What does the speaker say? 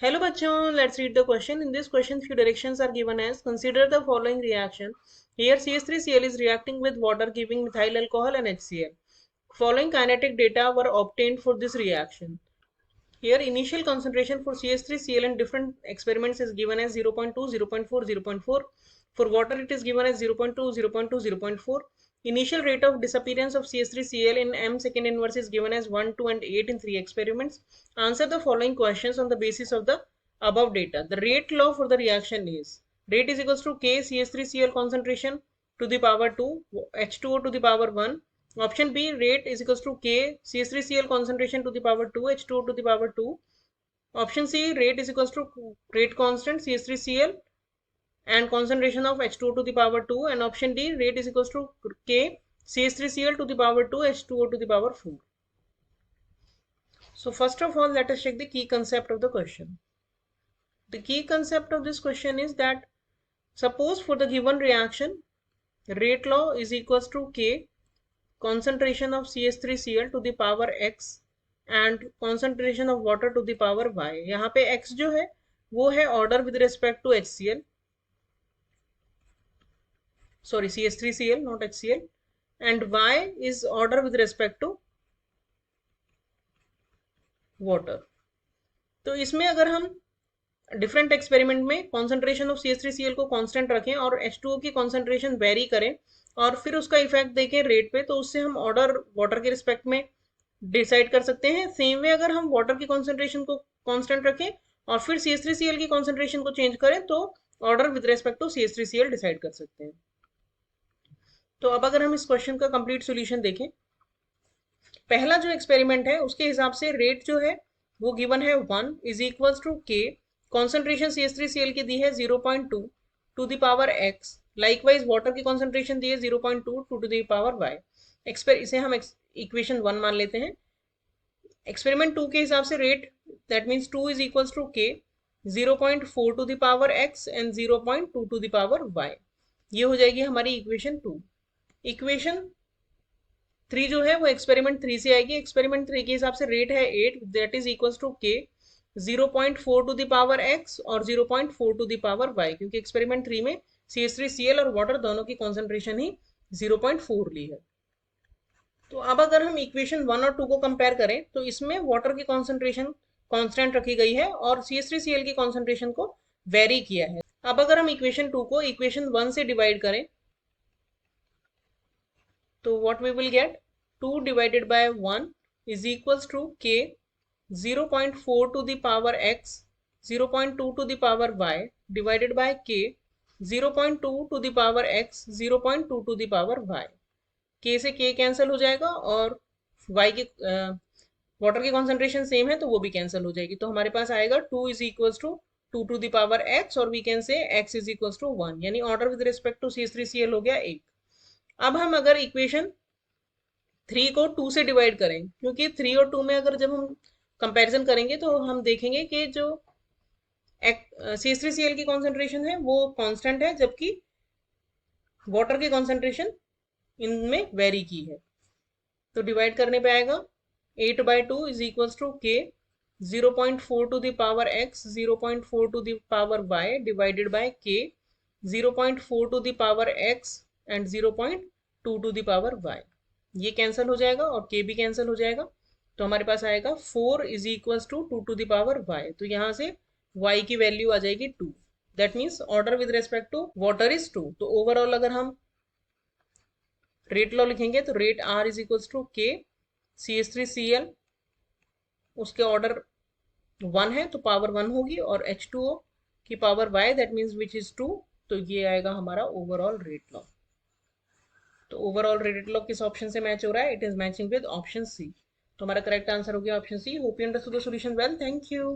Hello bachon, let's read the question. In this question, few directions are given as consider the following reaction. Here CH3Cl is reacting with water giving methyl alcohol and HCl. Following kinetic data were obtained for this reaction. Here initial concentration for CH3Cl in different experiments is given as 0.2, 0.4, 0.4. For water it is given as 0.2, 0.2, 0.4. Initial rate of disappearance of CH3Cl in m second inverse is given as 1, 2 and 8 in 3 experiments. Answer the following questions on the basis of the above data. The rate law for the reaction is rate is equals to K CH3Cl concentration to the power 2, H2O to the power 1. Option B, rate is equals to K CH3Cl concentration to the power 2, H2O to the power 2. Option C, rate is equals to rate constant CH3Cl and concentration of H2O to the power 2. And option D, rate is equals to K CH3Cl to the power 2, H2O to the power 4. So first of all, let us check the key concept of the question. The key concept of this question is that suppose for the given reaction, rate law is equals to K concentration of CH3Cl to the power x and concentration of water to the power y. यहाँ पे x जो है वो है order with respect to HCl, sorry CH3Cl not HCl, and y is order with respect to water. तो इसमें अगर हम डिफरेंट एक्सपेरिमेंट में कॉन्सेंट्रेशन ऑफ CH3Cl को कांस्टेंट रखें और H2O की कॉन्सेंट्रेशन वेरी करें और फिर उसका इफेक्ट देखें रेट पे, तो उससे हम ऑर्डर वाटर के रिस्पेक्ट में डिसाइड कर सकते हैं. सेम वे अगर हम वाटर की कॉन्सेंट्रेशन को कांस्टेंट रखें और फिर CH3Cl की कॉन्सेंट्रेशन को चेंज करें तो order with respect to CH3Cl decide कर सकते हैं. तो अब अगर हम इस क्वेश्चन का कंप्लीट सॉल्यूशन देखें, पहला जो एक्सपेरिमेंट है उसके हिसाब से रेट जो है वो गिवन है 1 is equals to k concentration CH3Cl की दी है 0.2 to the power x. Likewise water की कॉन्सेंट्रेशन दी है 0.2 टू द पावर y. इसे हम इक्वेशन 1 मान लेते हैं. एक्सपेरिमेंट 2 के हिसाब से rate that means 2 is equals to k 0.4 to the power x and 0.2 to the power y. ये हो जाएगी हमारी इक्वेशन 2. इक्वेशन 3 जो है वो एक्सपेरिमेंट 3 से आएगी. एक्सपेरिमेंट 3 के हिसाब से रेट है 8 that is equals to k 0.4 to the power x और 0.4 टू द पावर y, क्योंकि एक्सपेरिमेंट 3 में CH3Cl और वाटर दोनों की कॉन्सेंट्रेशन ही 0.4 ली है. तो अब अगर हम इक्वेशन 1 और 2 को कंपेयर करें तो इसमें वाटर की कॉन्सेंट्रेशन कांस्टेंट रखी गई है और CH3Cl की कॉन्सेंट्रेशन को वेरी किया है. अब अगर हम इक्वेशन 2 को इक्वेशन 1 से डिवाइड करें तो what we will get 2 divided by 1 is equals to k 0.4 to the power x 0.2 to the power y divided by k 0.2 to the power x 0.2 to the power y. k से k cancel हो जाएगा और y की water की concentration same है तो वो भी कैंसिल हो जाएगी. तो हमारे पास आएगा 2 is equals to 2 to the power x और we can say x is equals to 1, यानी order with respect to CH3Cl हो गया 1. अब हम अगर इक्वेशन 3 को 2 से डिवाइड करें, क्योंकि 3 और 2 में अगर जब हम कंपैरिजन करेंगे तो हम देखेंगे कि जो CH3Cl की कॉन्सेंट्रेशन है वो कांस्टेंट है जबकि वाटर की कॉन्सेंट्रेशन इनमें वेरी की है. तो डिवाइड करने पे आएगा 8/2 is equals to k 0.4 to the power x 0.4 to the power y divided by k 0.4 to the power x and 0.2 to the power y. ये कैंसिल हो जाएगा और k भी कैंसिल हो जाएगा. तो हमारे पास आएगा 4 is equals to 2 to the power y. तो यहाँ से y की वैल्यू आ जाएगी 2. That means order with respect to water is 2. तो ओवरऑल अगर हम रेट लॉ लिखेंगे तो rate r is equals to k CH3Cl उसके ऑर्डर 1 है तो पावर 1 होगी और H2O की power y that means which is 2. तो ये आएगा हमारा ओवरऑल रेट लॉ. तो ओवरऑल रेट लॉ किस ऑप्शन से मैच हो रहा है? It is matching with option C. तो हमारा करेक्ट आंसर हो गया option C. Hope you understood the solution well. Thank you.